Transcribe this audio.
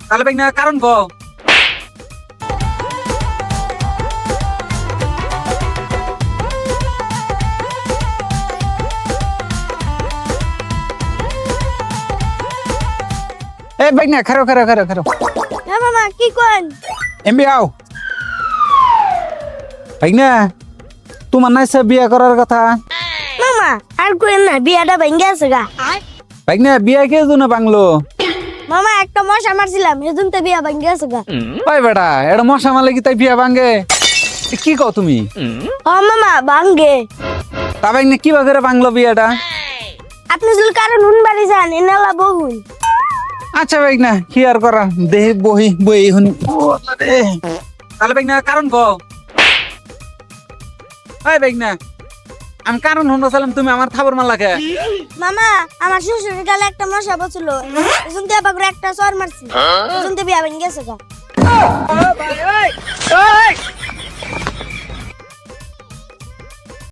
তাহলে ভাই না কারণ কো এ ভাই না খারো খারো খারো খারো হ্যাঁ মামা কি কোন এমবি আও ভাই না তোমার নাই সে বিয়ে করার কথা মামা আর কোন না বিয়াটা ভেঙে গেছে গা ভাই না বিয়ে কে জন্য বাংলো মামা একটা মশা মারছিলাম এজন্য তো বিয়া ভেঙে গেছে গা ভাই বেটা এটা মশা মারলে কি তাই বিয়ে ভাঙ্গে কি কও তুমি ও মামা ভাঙ্গে তা ভাই না কি করে বাংলো বিয়েটা আপনি যদি কারণ হুন বাড়ি যান এনালা বহুন আচ্ছা ভাই না কি আর করা দেহি বহি বই হুন তাহলে ভাই না কারণ কো ভাই ভাই না আমি কারণ হন সালাম তুমি আমার থাবর মারলা কে মামা আমার শ্বশুরের গালে একটা মশা বসছিল এজন্য তো আবার একটা চর মারছি এজন্য তো বিয়া ভেঙে গেছে গা